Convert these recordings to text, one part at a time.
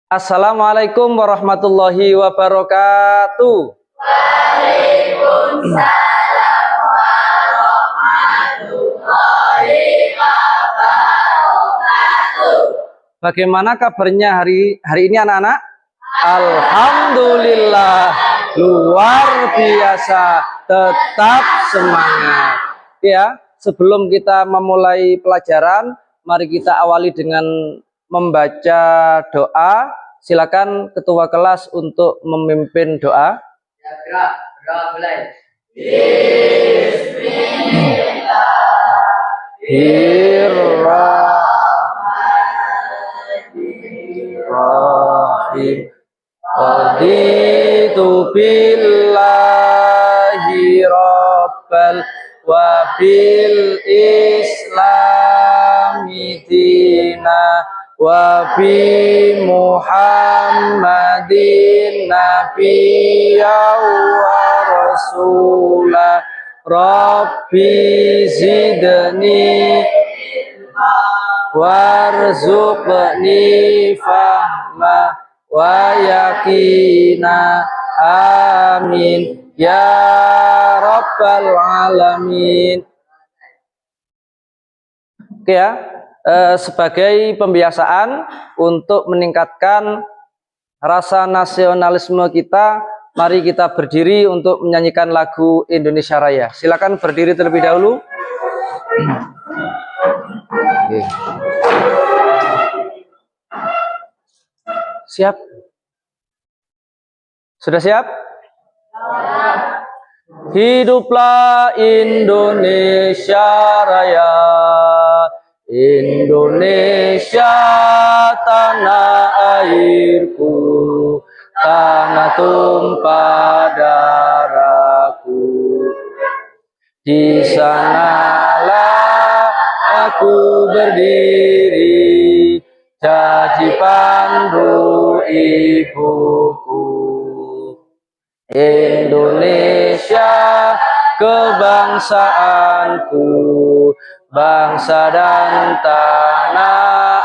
Assalamualaikum warahmatullahi wabarakatuh. Waalaikumsalam warahmatullahi wabarakatuh. Bagaimana kabarnya hari ini anak-anak? Alhamdulillah, luar biasa, tetap semangat. Ya, sebelum kita memulai pelajaran, mari kita awali dengan membaca doa. Silakan ketua kelas untuk memimpin doa. Ya, mulai. Bismillahirrahmanirrahim. Raditu billahi rabbal wa bil islami dina wa bi muhammadin nabiyya wa rasulah. Rabbi zidni warzuqni fahma wa yakina, amin ya rabbal alamin. Oke ya, sebagai pembiasaan untuk meningkatkan rasa nasionalisme kita, mari kita berdiri untuk menyanyikan lagu Indonesia Raya. Silakan berdiri terlebih dahulu. Oke. Siap? Sudah siap? Hiduplah Indonesia Raya, Indonesia tanah airku, tanah tumpah darahku. Di sanalah aku berdiri, jadi pandu ibuku. Indonesia kebangsaanku, bangsa dan tanah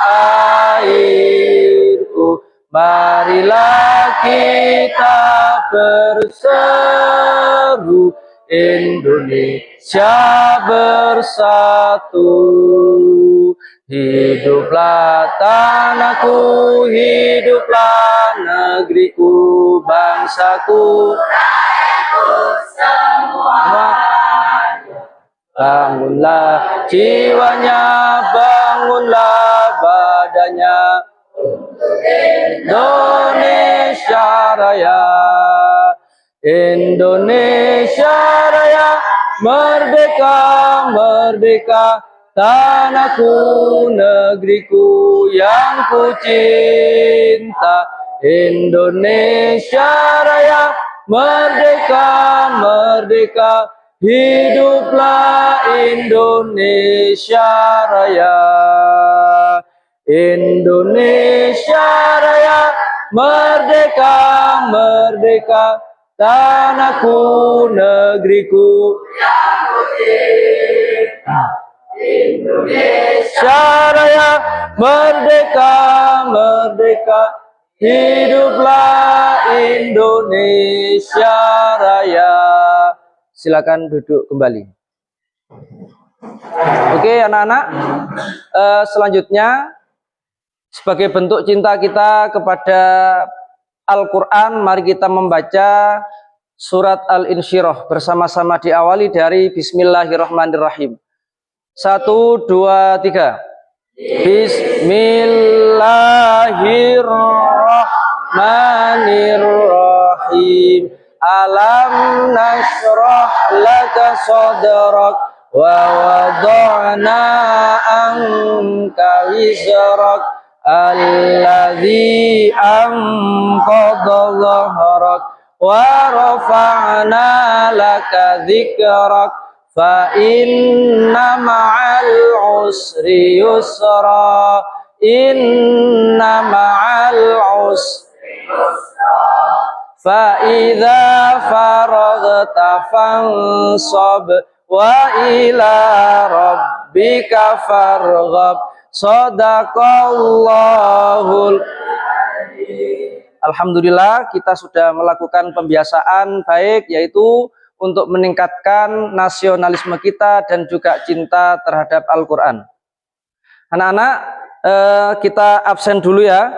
airku. Marilah kita berseru, Indonesia bersatu. Hiduplah tanahku, hiduplah negeriku, bangsaku, Rakyatku semua. Bangunlah jiwanya, bangunlah badannya, Indonesia Raya, Indonesia Raya, merdeka, merdeka, tanahku, negeriku yang ku cinta. Indonesia Raya, merdeka, merdeka, hiduplah Indonesia Raya. Indonesia Raya, merdeka, merdeka, tanahku, negeriku yang ku cinta. Indonesia Raya, merdeka, merdeka, hiduplah Indonesia Raya. Silakan duduk kembali. Oke anak-anak, selanjutnya sebagai bentuk cinta kita kepada Al-Quran, mari kita membaca surat Al-Insyirah bersama-sama, diawali dari Bismillahirrahmanirrahim. 1, 2, 3. Bismillahirrahmanirrahim. Alam nashrah laka sadrak wa wada'na anka wizrak alladzi anqadha dhahrak wa rafa'na laka dzikrak fa inna ma'al usri yusra, inna ma'al usri yusra, fa idza faragta fansab wa ila rabbika rabbika farghab. Shadaqallahul. Alhamdulillah kita sudah melakukan pembiasaan baik, yaitu untuk meningkatkan nasionalisme kita dan juga cinta terhadap Al-Quran. Anak-anak, kita absen dulu ya.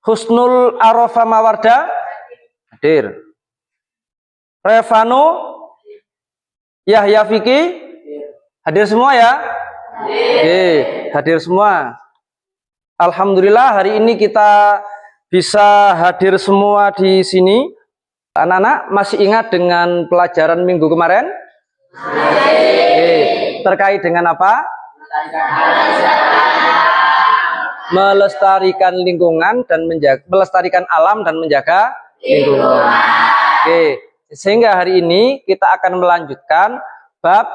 Husnul Arafa Mawarda hadir. Revano Yahya Fiki hadir semua ya. Oke, hadir semua. Alhamdulillah hari ini kita bisa hadir semua di sini. Anak-anak masih ingat dengan pelajaran minggu kemarin? Oke, terkait dengan apa? Melestarikan lingkungan dan melestarikan alam dan menjaga lingkungan. Oke, sehingga hari ini kita akan melanjutkan bab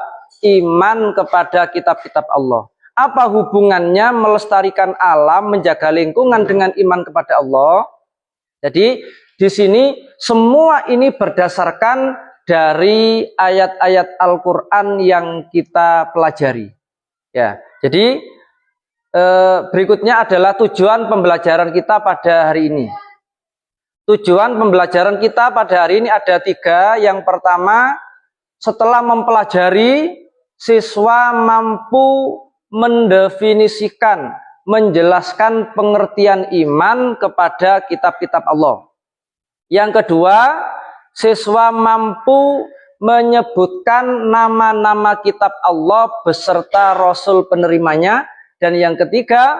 iman kepada kitab-kitab Allah. Apa hubungannya melestarikan alam, menjaga lingkungan dengan iman kepada Allah? Jadi di sini semua ini berdasarkan dari ayat-ayat Al-Quran yang kita pelajari. Ya, jadi berikutnya adalah tujuan pembelajaran kita pada hari ini. Tujuan pembelajaran kita pada hari ini ada 3. Yang pertama, setelah mempelajari, siswa mampu mendefinisikan, menjelaskan pengertian iman kepada kitab-kitab Allah. Yang kedua, siswa mampu menyebutkan nama-nama kitab Allah beserta Rasul penerimanya. Dan yang ketiga,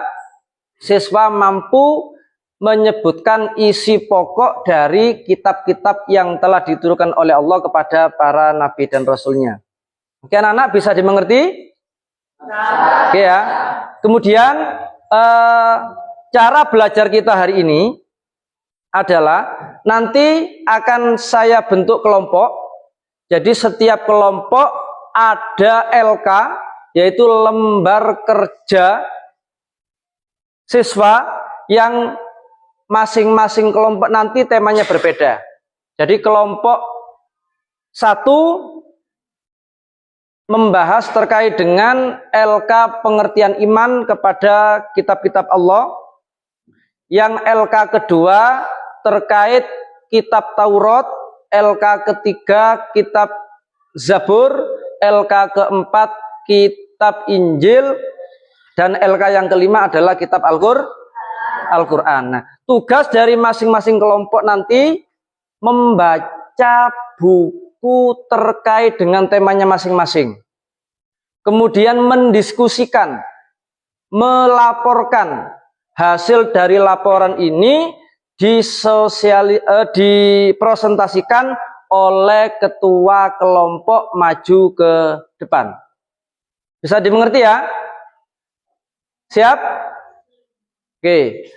siswa mampu menyebutkan isi pokok dari kitab-kitab yang telah diturunkan oleh Allah kepada para nabi dan rasulnya. Oke, anak-anak bisa dimengerti? Oke ya. Kemudian cara belajar kita hari ini adalah nanti akan saya bentuk kelompok. Jadi setiap kelompok ada LK, yaitu lembar kerja siswa, yang masing-masing kelompok nanti temanya berbeda. Jadi kelompok 1 membahas terkait dengan LK pengertian iman kepada kitab-kitab Allah. Yang LK kedua terkait kitab Taurat, LK ketiga kitab Zabur, LK keempat kitab Injil, dan LK yang kelima adalah kitab Al-Quran. Nah, tugas dari masing-masing kelompok nanti membaca buku terkait dengan temanya masing-masing. Kemudian mendiskusikan, melaporkan hasil dari laporan ini dipresentasikan oleh ketua kelompok maju ke depan. Bisa dimengerti ya? Siap? Oke.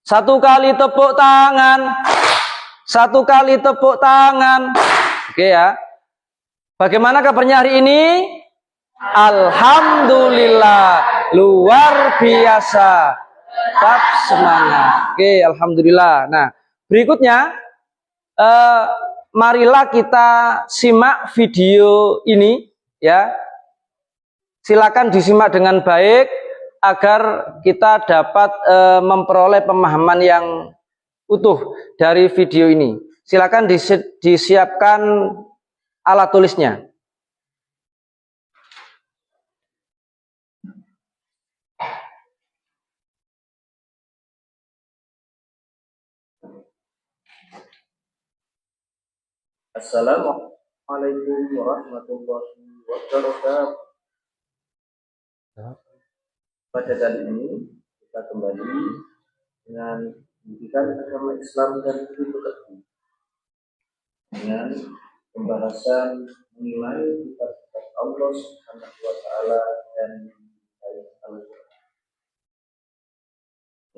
1 kali tepuk tangan. 1 kali tepuk tangan. Oke ya. Bagaimana kabarnya hari ini? Alhamdulillah, luar biasa. Tetap semangat. Oke, alhamdulillah. Nah, berikutnya marilah kita simak video ini ya. Silakan disimak dengan baik agar kita dapat memperoleh pemahaman yang utuh dari video ini. Silakan disiapkan alat tulisnya. Assalamualaikum warahmatullahi wabarakatuh. Pada kali ini kita kembali dengan pendidikan agama Islam dan fiqh dengan pembahasan mengenai kitab-kitab Allah Subhanahu wa taala dan Al-Quran.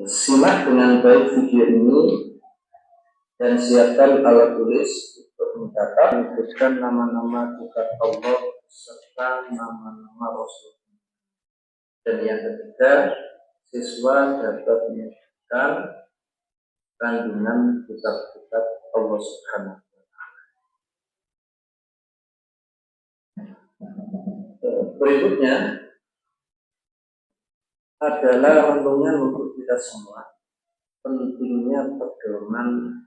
Simak dengan baik video ini dan siapkan alat tulis untuk mencatat, menyebutkan nama-nama kitab Allah serta nama-nama Rasul. Dan yang ketiga, siswa dapat menyebutkan kandungan kitab-kitab Allah Subhanahu wa taala. Berikutnya adalah renungan untuk kita semua, pentingnya pedoman.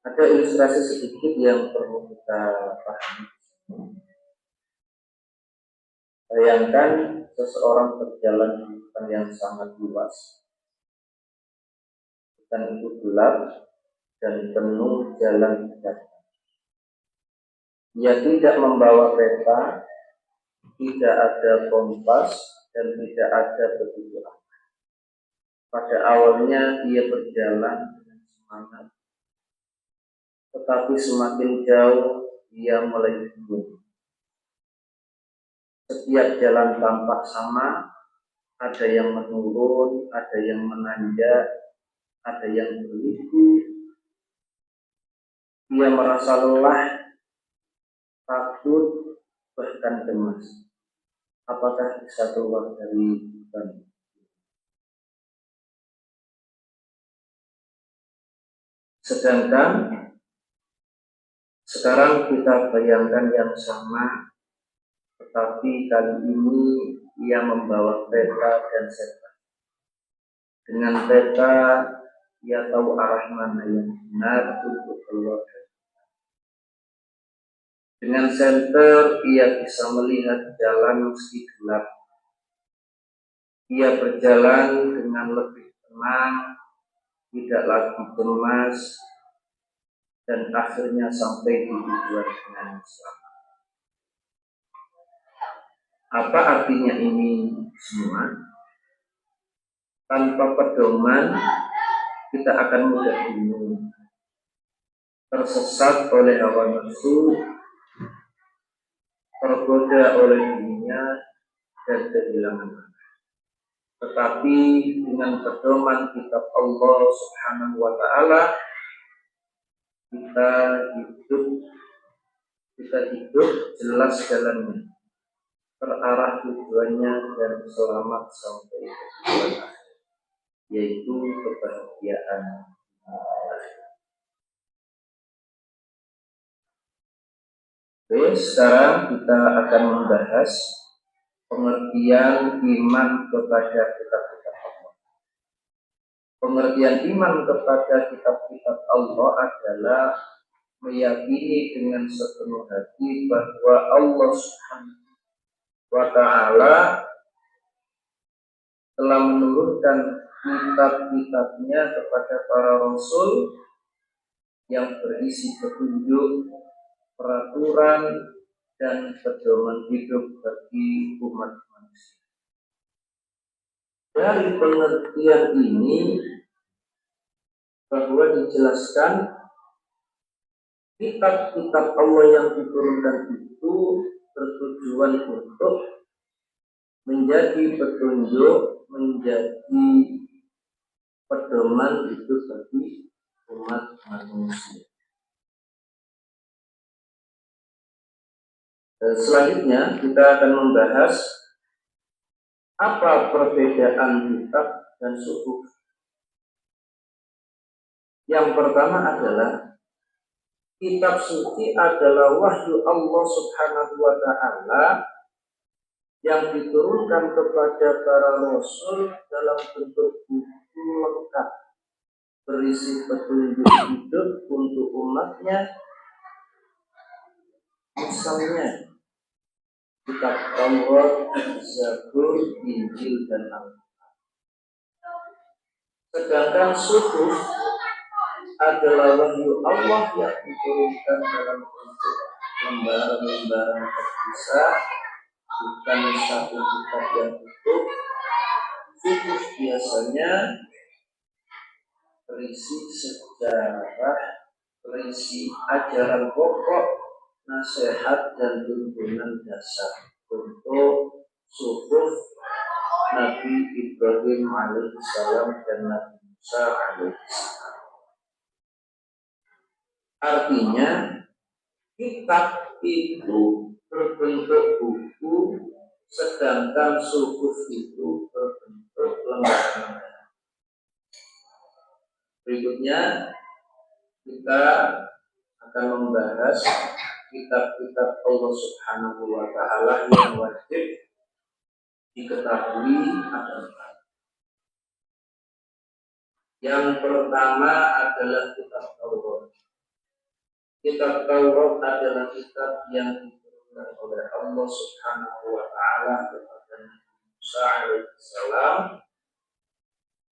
Ada ilustrasi sedikit yang perlu kita pahami. Bayangkan seseorang berjalan di hutan yang sangat luas. Hutan itu gelap dan penuh jalan kaki. Ia tidak membawa peta, tidak ada kompas, dan tidak ada petunjuk. Pada awalnya ia berjalan dengan semangat, tetapi semakin jauh ia mulai bingung. Setiap jalan tampak sama, ada yang menurun, ada yang menanjak, ada yang berliku. Ia merasa lelah, takut, bahkan cemas. Apakah bisa keluar dari hutan? Sedangkan sekarang kita bayangkan yang sama, tetapi kali ini ia membawa peta dan senter. Dengan peta, ia tahu arah mana yang benar untuk keluar. Dengan senter, ia bisa melihat jalan meski gelap. Ia berjalan dengan lebih tenang, tidak lagi cemas, dan akhirnya sampai di tujuan dengan selamat. Apa artinya ini semua? Tanpa pedoman, kita akan mudah bingung, tersesat oleh hawa nafsu, tergoda oleh dunia, dan kehilangan arah. Tetapi dengan pedoman kitab Allah Subhanahu wa Ta'ala, kita hidup jelas jalannya, terarah tujuannya, dan selamat sampai tujuan akhir, yaitu kebahagiaan. Oke, sekarang kita akan membahas pengertian iman kepada kitab-kitab Allah. Pengertian iman kepada kitab-kitab Allah adalah meyakini dengan sepenuh hati bahwa Allah Subhanahu wa Ta'ala telah menurunkan kitab-kitabnya kepada para rasul yang berisi petunjuk, peraturan, dan pedoman hidup bagi umat manusia. Dari pengertian ini bahwa dijelaskan kitab-kitab Allah yang diturunkan itu bertujuan untuk menjadi petunjuk, menjadi pedoman hidup bagi umat manusia. Selanjutnya kita akan membahas apa perbedaan kitab dan suhuf. Yang pertama adalah kitab suci adalah wahyu Allah Subhanahu wa Ta'ala yang diturunkan kepada para rasul dalam bentuk buku lengkap berisi petunjuk hidup untuk umatnya, misalnya kitab Taurat, Zabur, Injil, dan Al-Quran. Sedangkan suhuf adalah wahyu Allah yang diturunkan dalam bentuk lembaran-lembaran terpisah, bukan satu kitab yang utuh. Suhuf biasanya berisi sejarah, berisi ajaran pokok, nasihat, dan tuntunan dasar. Untuk suhuf Nabi Ibrahim alaihissalam dan Nabi Musa alaihissalam. Artinya kitab itu berbentuk buku, sedangkan suhuf itu berbentuk lembaran. Berikutnya kita akan membahas kitab-kitab Allah Subhanahu wa Ta'ala yang wajib diketahui adalah yang pertama adalah kitab Taurat. Kitab Taurat adalah kitab yang diturunkan oleh Allah Subhanahu wa Ta'ala kepada Nabi Musa alaihissalam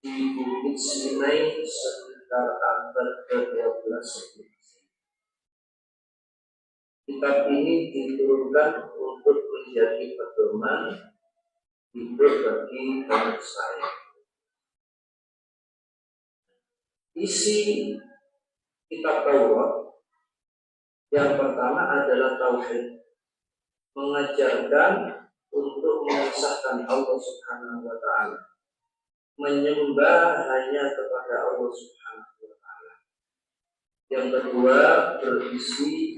di Bukit Sinai sekitar abad ke-12 sebelum Masehi. Kitab ini diturunkan untuk menjadi pedoman hidup bagi Bani Israil. Isi kitab Taurat yang pertama adalah tauhid, mengajarkan untuk mengesahkan Allah Subhanahu wa Ta'ala, menyembah hanya kepada Allah Subhanahu wa Ta'ala. Yang kedua, berisi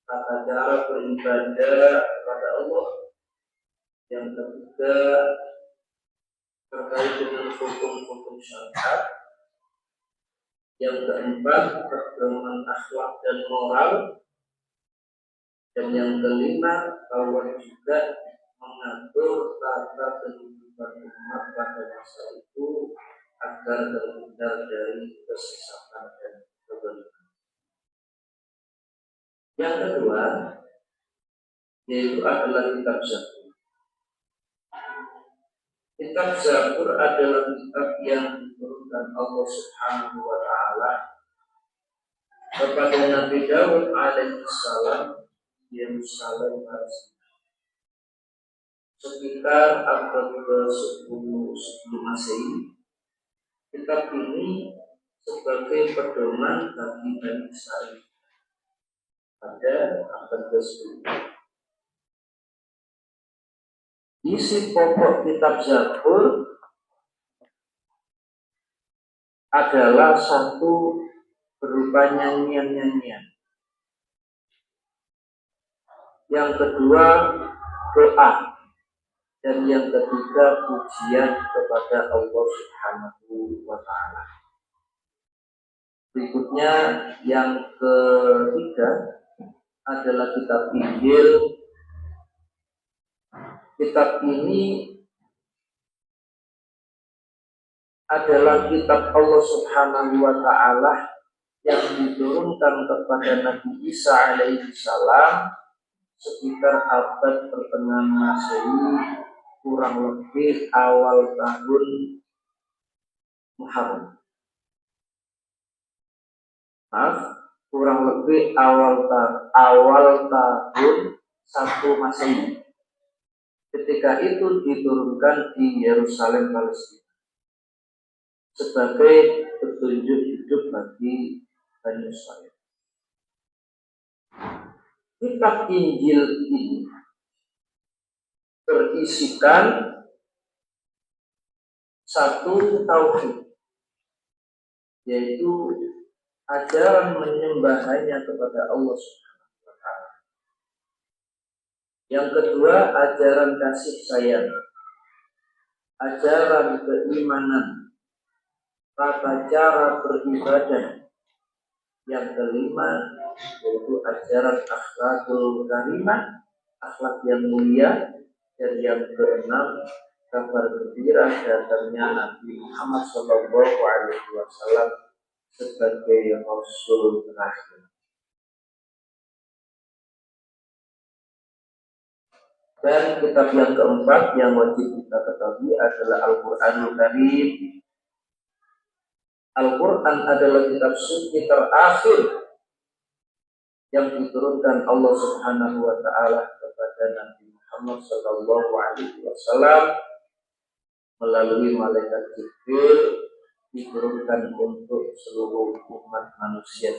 tata cara beribadah kepada Allah. Yang ketiga, terkait dengan hukum-hukum syariat. Yang keempat, pedoman akhlak dan moral. Dan yang kelima, bahwa juga mengatur tata kehidupan umat pada masa itu agar terhindar dari kesesatan dan kebalikan. Yang kedua, yaitu adalah kitab Zabur. Kitab Zabur adalah kitab yang diturunkan Allah Subhanahu wa Ta'ala kepada Nabi Daud alaihissalam di Yerusalem, Palestina, sekitar abad ke-10 sebelum Masehi. Kitab ini sebagai pedoman bagi Bani Israil pada abad ke-10. Isi pokok kitab Zabur adalah satu berupa nyanyian-nyanyian. Yang kedua, doa. Dan yang ketiga, pujian kepada Allah Subhanahu wa Ta'ala. Berikutnya, yang ketiga adalah kitab Injil. Kitab ini adalah kitab Allah Subhanahu wa Ta'ala yang diturunkan kepada Nabi Isa alaihissalam sekitar abad pertengahan Masehi, kurang lebih awal tahun Muharram. Kurang lebih awal tahun 1 Masehi. Ketika itu diturunkan di Yerusalem, Palestina, sebagai petunjuk hidup bagi Bani Israil. Kitab Injil ini berisikan satu tauhid, yaitu ajaran menyembah hanya kepada Allah Subhanahu wa Ta'ala. Yang kedua, ajaran kasih sayang, ajaran keimanan, tata cara beribadah. Yang kelima, yaitu ajaran akhlakul karimah, akhlak yang mulia. Dan yang keenam, kabar gembira datangnya Nabi Muhammad SAW sebagai Rasul terakhir. Dan kitab yang keempat yang wajib kita ketahui adalah Al-Quranul Karim. Al-Quran adalah kitab suci terakhir yang diturunkan Allah Subhanahu wa Ta'ala kepada Nabi Muhammad sallallahu alaihi wasallam melalui malaikat Jibril, diturunkan untuk seluruh umat manusia.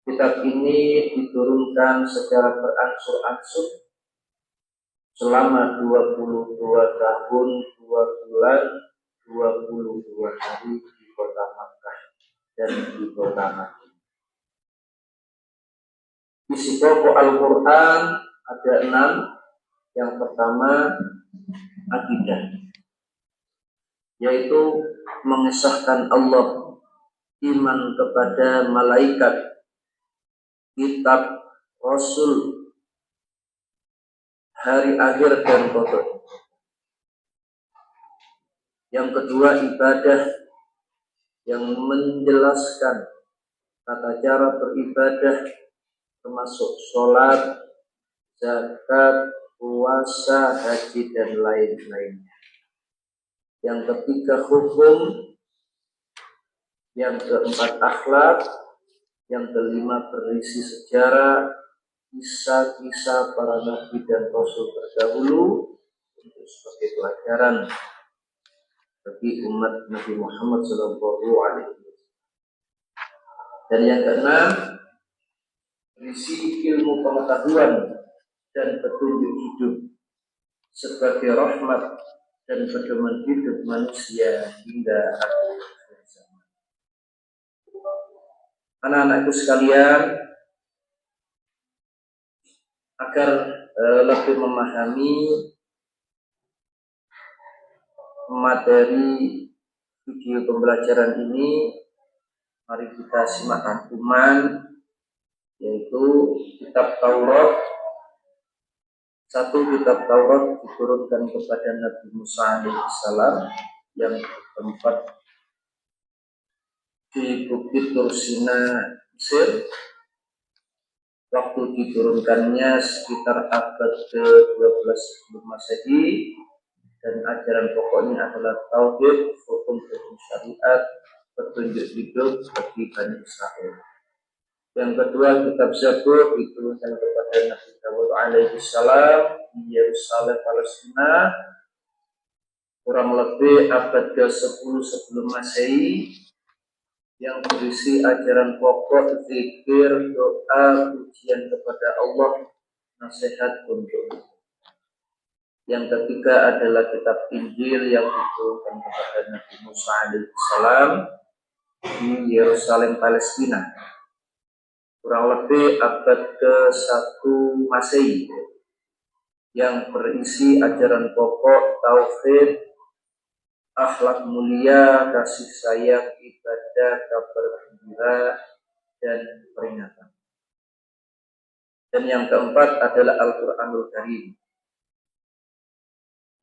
Kitab ini diturunkan secara berangsur-angsur selama 22 tahun, 2 bulan, 22 hari di kota Makkah dan di kota Madinah. Isi pokok Al-Quran ada 6. Yang pertama, akidah, yaitu mengesahkan Allah, iman kepada malaikat, kitab, Rasul, hari akhir dan qadar. Yang kedua, ibadah yang menjelaskan tata cara beribadah termasuk sholat, zakat, puasa, haji dan lain-lainnya. Yang ketiga, hukum. Yang keempat, akhlak. Yang kelima, berisi sejarah, kisah-kisah para nabi dan rasul terdahulu untuk sebagai pelajaran bagi umat Nabi Muhammad SAW. Dan yang keenam, berisi ilmu pengetahuan dan petunjuk hidup sebagai rahmat dan pedoman hidup manusia hingga akhir zaman. Anak-anakku sekalian, agar lebih memahami materi video pembelajaran ini, mari kita simak rangkuman, yaitu kitab Taurat. Satu, kitab Taurat diturunkan kepada Nabi Musa alaihissalam yang bertempat di Bukit Tursina, Mesir. Waktu diturunkannya sekitar abad ke-12 sebelum Masehi, dan ajaran pokoknya adalah tauhid, hukum-hukum syariat, petunjuk hidup bagi Bani Israel. Yang kedua, kitab Zabur diturunkan kepada Nabi Dawud alaihissalam di Yerusalem, Palestina, kurang lebih abad ke-10 sebelum Masehi, yang berisi ajaran pokok, zikir, doa, pujian kepada Allah, nasihat untuk. Yang ketiga adalah kitab Injil yang diturunkan kepada Nabi Musa alaihissalam di Yerusalem, Palestina, kurang lebih abad ke-1 Masehi, yang berisi ajaran pokok, tauhid, akhlak mulia, kasih sayang, ibadah, kabar gembira, dan peringatan. Dan yang keempat adalah Al-Quranul Karim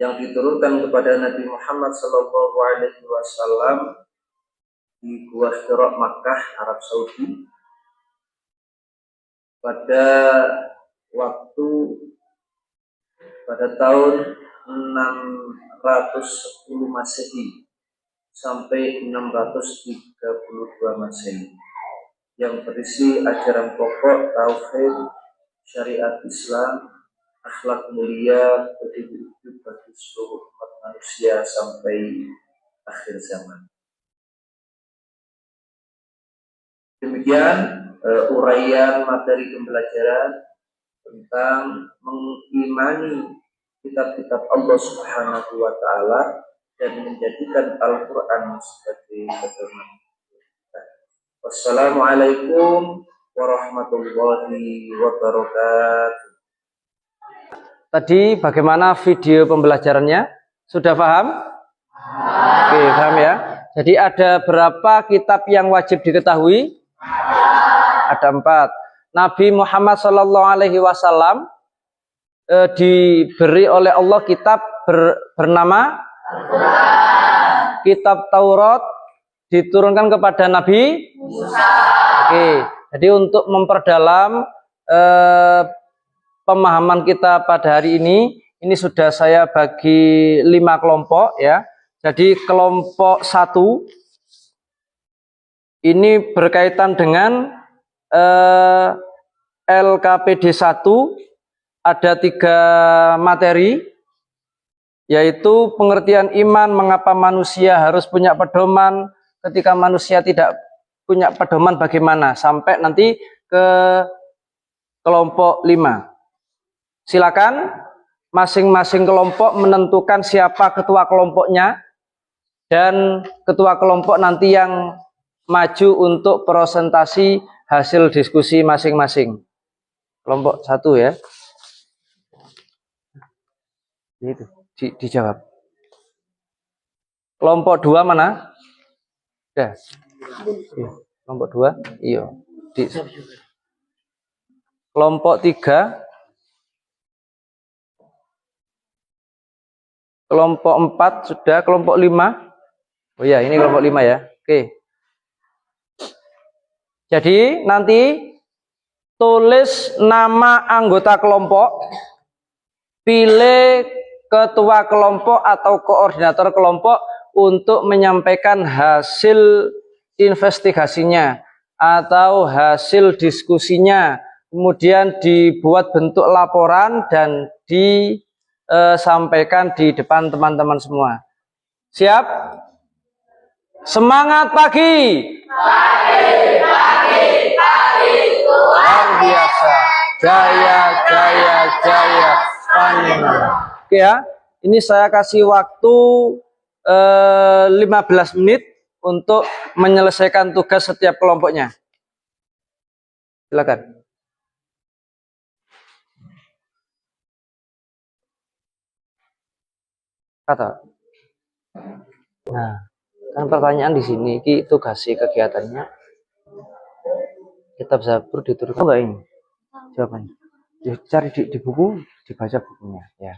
yang diturunkan kepada Nabi Muhammad SAW di Gua Hira, Makkah, Arab Saudi, pada tahun 610 Masehi sampai 632 Masehi, yang berisi ajaran pokok, tauhid, syariat Islam, akhlak mulia, petunjuk hidup bagi seluruh umat manusia sampai akhir zaman. Demikian uraian materi pembelajaran tentang mengimani kitab-kitab Allah Subhanahu wa Ta'ala dan menjadikan Al-Quran sebagai pedoman. Wassalamualaikum warahmatullahi wabarakatuh. Tadi bagaimana video pembelajarannya? Sudah paham? Oke, paham ya. Jadi ada berapa kitab yang wajib diketahui? Ada 4. Nabi Muhammad SAW diberi oleh Allah kitab bernama Kitab Taurat, diturunkan kepada Nabi Musa. Oke, jadi untuk memperdalam pemahaman kita pada hari ini sudah saya bagi 5 kelompok ya. Jadi kelompok 1 ini berkaitan dengan LKPD 1, ada 3 materi, yaitu pengertian iman, mengapa manusia harus punya pedoman, ketika manusia tidak punya pedoman bagaimana, sampai nanti ke kelompok 5. Silakan masing-masing kelompok menentukan siapa ketua kelompoknya, dan ketua kelompok nanti yang maju untuk presentasi hasil diskusi masing-masing. Kelompok 1 ya. Itu dijawab. Kelompok 2 mana? Ya. Kelompok 2. Iya. Kelompok 3. Kelompok 4 sudah. Kelompok 5. Oh ya, ini kelompok 5 ya. Oke. Jadi nanti tulis nama anggota kelompok, pilih ketua kelompok atau koordinator kelompok untuk menyampaikan hasil investigasinya atau hasil diskusinya, kemudian dibuat bentuk laporan dan disampaikan di depan teman-teman semua. Siap? Semangat pagi! Luar biasa. Jaya, jaya, jaya. Panjenengan. Oke ya, ini saya kasih waktu 15 menit untuk menyelesaikan tugas setiap kelompoknya. Silakan. Kata. Nah, kan pertanyaan di sini, ki tugasnya kegiatannya kitab Zabur diturunkan enggak ini? Jawabannya. Cari di buku, dibaca bukunya ya.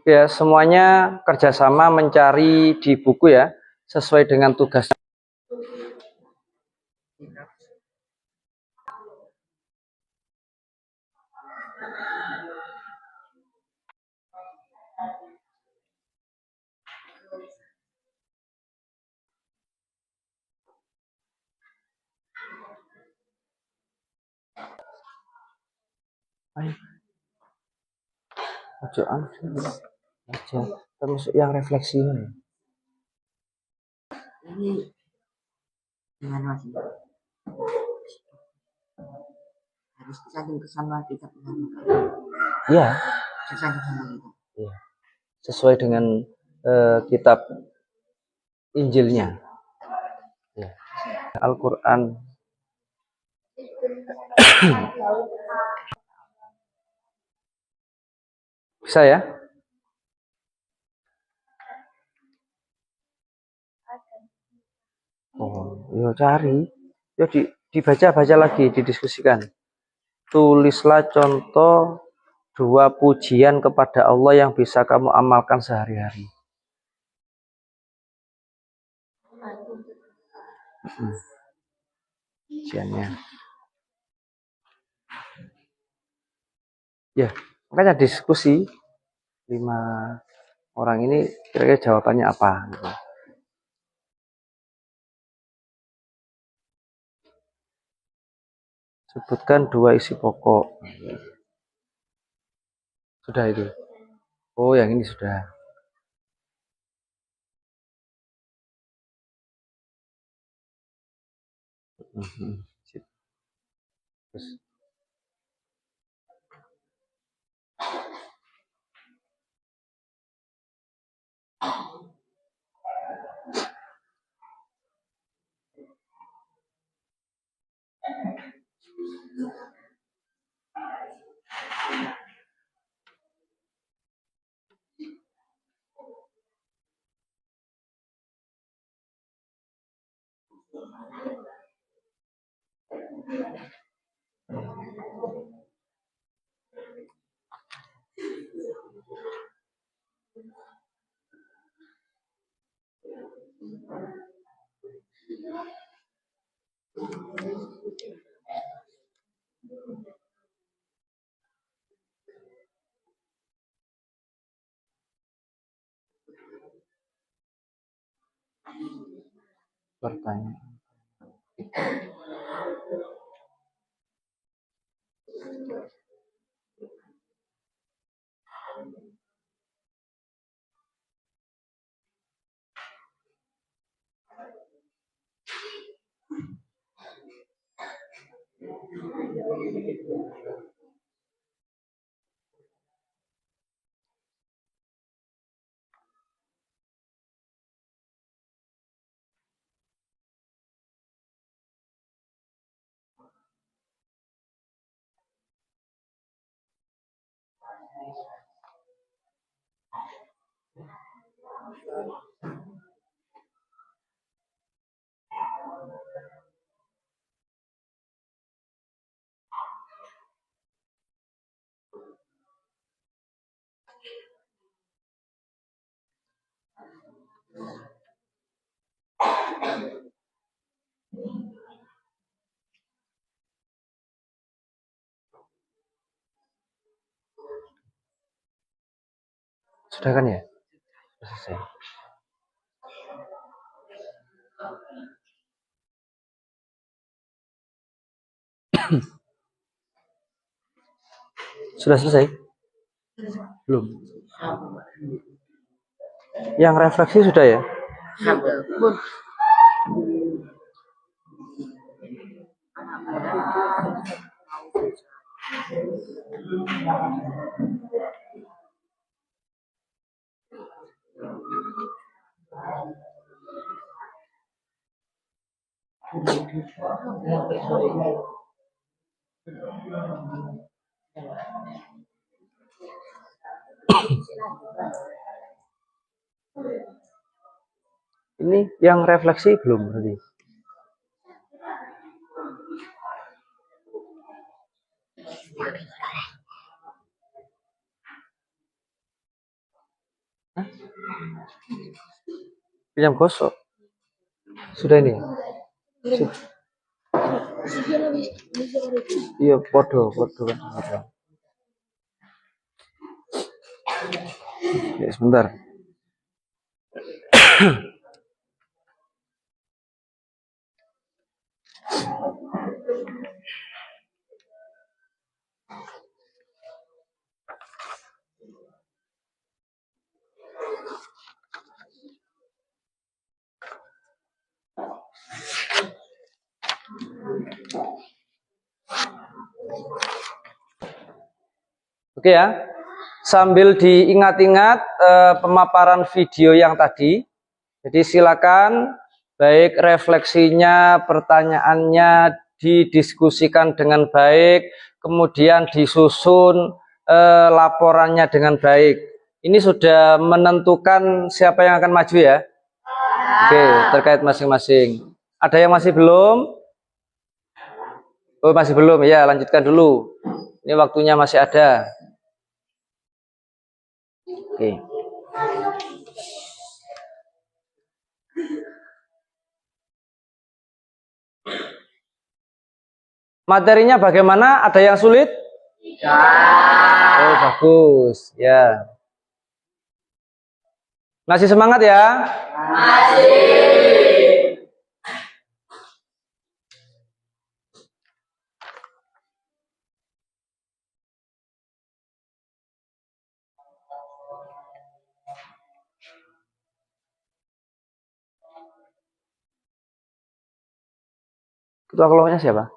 Ya, semuanya kerjasama mencari di buku ya, sesuai dengan tugasnya. Ayo. Bacaan aja, termasuk yang refleksi ini. Ini gimana Mas? Harus kesaking kesana kita Iya. kesaking kesana kita. Iya. Sesuai dengan kitab Injilnya. Ya. Al-Quran. Bisa ya? Oh, ya cari. Ya dibaca-baca lagi, didiskusikan. Tulislah contoh 2 pujian kepada Allah yang bisa kamu amalkan sehari-hari. Pujiannya. Ya, makanya diskusi 5 orang ini kira-kira jawabannya apa gitu. Sebutkan 2 isi pokok. Sudah itu. Oh, yang ini sudah. Terus. Pertanyaan. Sudah kan ya? Selesai. Sudah selesai? Belum. Yang refleksi sudah ya? Ini yang refleksi belum berarti. Hah? Pinjam gosok. Sudah ini. Iya, podo kan. Ya, sebentar. Oke ya, sambil diingat-ingat pemaparan video yang tadi. Jadi silakan baik refleksinya, pertanyaannya didiskusikan dengan baik, kemudian disusun laporannya dengan baik. Ini sudah menentukan siapa yang akan maju ya? Oke, terkait masing-masing. Ada yang masih belum? Oh, masih belum ya, lanjutkan dulu. Ini waktunya masih ada. Oke. Materinya bagaimana? Ada yang sulit? Oh, bagus. Ya. Masih semangat ya? Masih. Ketua kelompoknya siapa?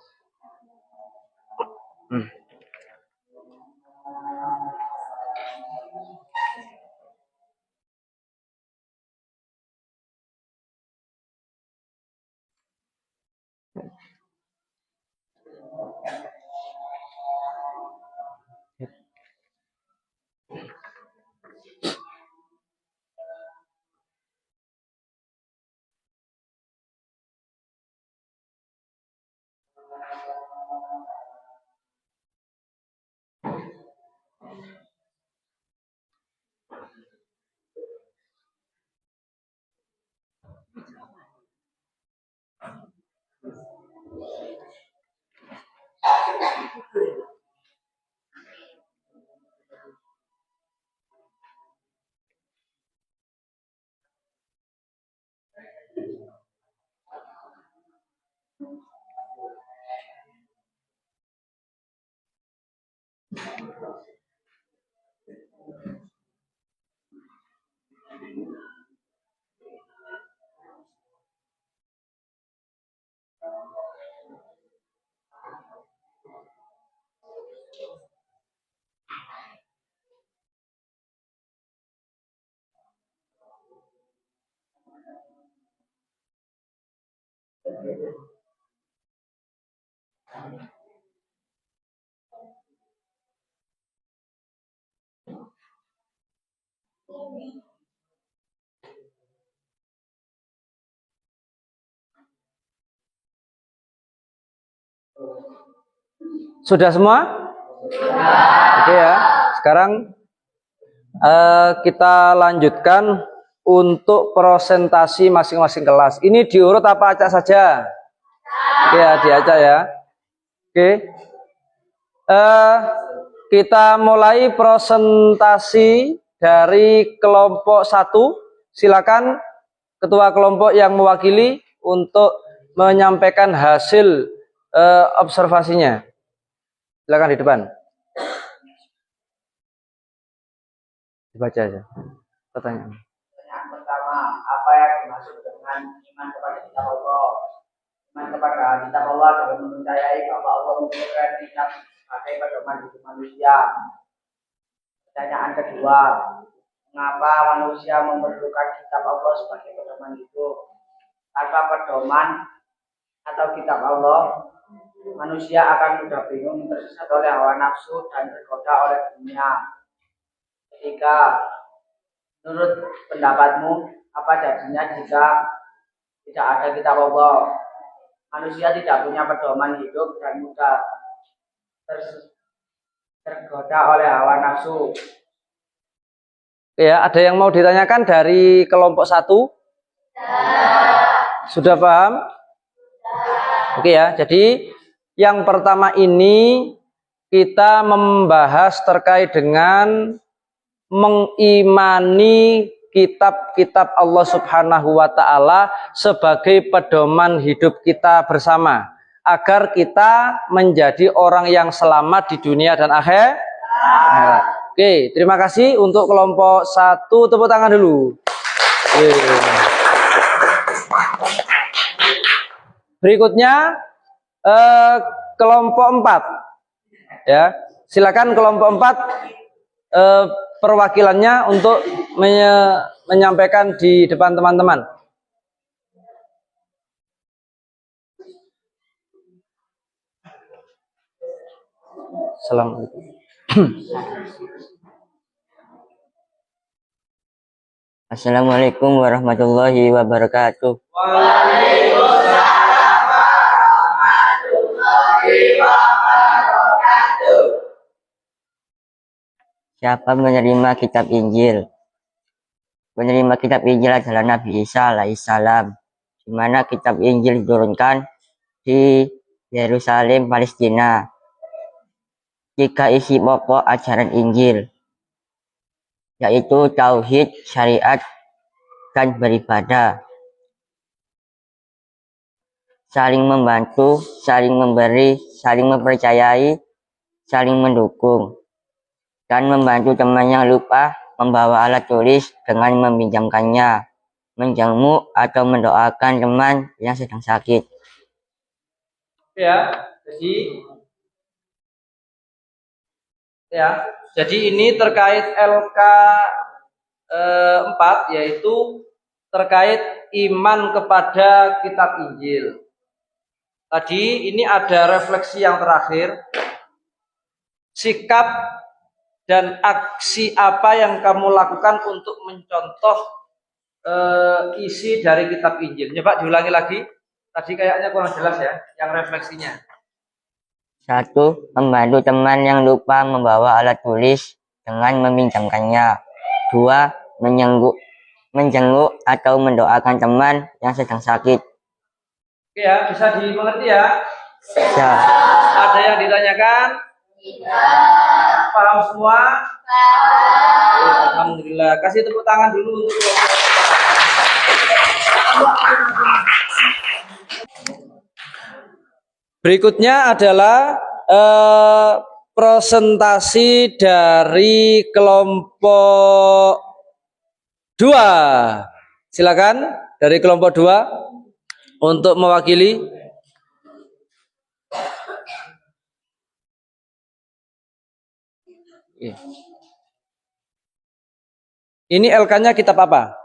Sudah semua? Oke ya. Sekarang kita lanjutkan untuk presentasi masing-masing kelas. Ini diurut apa acak saja? Ya, diacak ya. Oke. Kita mulai presentasi dari kelompok 1. Silakan ketua kelompok yang mewakili untuk menyampaikan hasil observasinya. Silakan di depan. Dibaca aja pertanyaan. Yang pertama, apa yang dimaksud dengan iman kepada kitab Allah? Iman kepada kitab Allah adalah mempercayai bahwa Allah memberikan kitab sebagai pedoman hidup manusia. Pertanyaan kedua, mengapa manusia memerlukan kitab Allah sebagai pedoman hidup? Tanpa pedoman atau kitab Allah, manusia akan mudah bingung, tersesat oleh hawa nafsu dan tergoda oleh dunia. Ketiga, menurut pendapatmu, apa jadinya jika tidak ada kitab Allah? Manusia tidak punya pedoman hidup dan mudah tergoda oleh hawa nafsu. Ya, ada yang mau ditanyakan dari kelompok 1? Sudah paham? Oke ya, jadi yang pertama ini kita membahas terkait dengan mengimani kitab-kitab Allah Subhanahu wa Ta'ala sebagai pedoman hidup kita bersama, agar kita menjadi orang yang selamat di dunia dan akhir. Oke, terima kasih untuk kelompok 1, tepuk tangan dulu. Berikutnya kelompok 4. Ya, silakan kelompok 4 perwakilannya untuk menyampaikan di depan teman-teman. Assalamualaikum. Assalamualaikum warahmatullahi wabarakatuh. Siapa menerima kitab Injil? Penerima kitab Injil adalah Nabi Isa alaihissalam, di mana kitab Injil diturunkan di Yerusalem, Palestina. Jika isi pokok ajaran Injil, yaitu tauhid, syariat, dan beribadah, saling membantu, saling memberi, saling mempercayai, saling mendukung, dan membantu teman yang lupa membawa alat tulis dengan meminjamkannya, menjamu atau mendoakan teman yang sedang sakit. Jadi ini terkait LK 4, yaitu terkait iman kepada kitab Injil. Tadi ini ada refleksi yang terakhir, sikap dan aksi apa yang kamu lakukan untuk mencontoh isi dari kitab Injil. Coba diulangi lagi, tadi kayaknya kurang jelas ya, yang refleksinya. 1. Membantu teman yang lupa membawa alat tulis dengan meminjamkannya. 2. Menjenguk atau mendoakan teman yang sedang sakit. Oke ya, bisa dimengerti ya? Ya. Ada yang ditanyakan? Paham semua? Alhamdulillah. Kasih tepuk tangan dulu untuk berikutnya adalah presentasi dari kelompok 2. Silakan dari kelompok 2 untuk mewakili. Ini LK-nya kitab apa?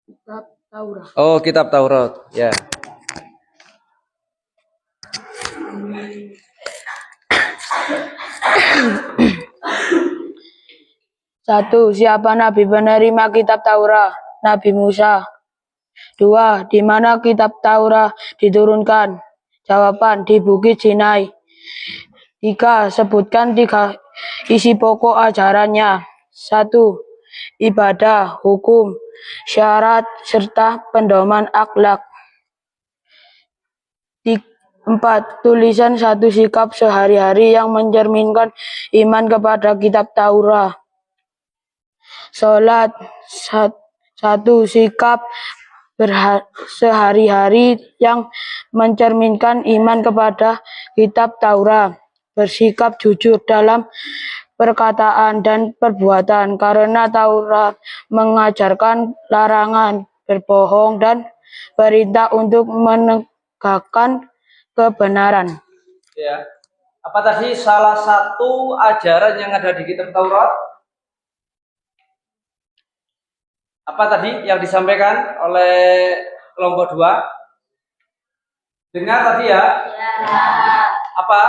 Kitab Taurat. Oh, kitab Taurat. Ya. Satu, siapa nabi penerima kitab Taurat? Nabi Musa. 2. Di mana kitab Taurat diturunkan? Jawaban, di Bukit Sinai. 3. Sebutkan 3 isi pokok ajarannya. 1. ibadah, hukum, syarat, serta pedoman akhlak. 4. Tulisan satu sikap sehari-hari yang mencerminkan iman kepada kitab Taurat. Salat, satu sikap sehari-hari yang mencerminkan iman kepada kitab Taurat. Bersikap jujur dalam perkataan dan perbuatan, karena Taurat mengajarkan larangan berbohong dan perintah untuk menegakkan kebenaran. Ya. Apa tadi salah satu ajaran yang ada di kitab Taurat? Apa tadi yang disampaikan oleh kelompok 2? Dengar tadi ya? Apa?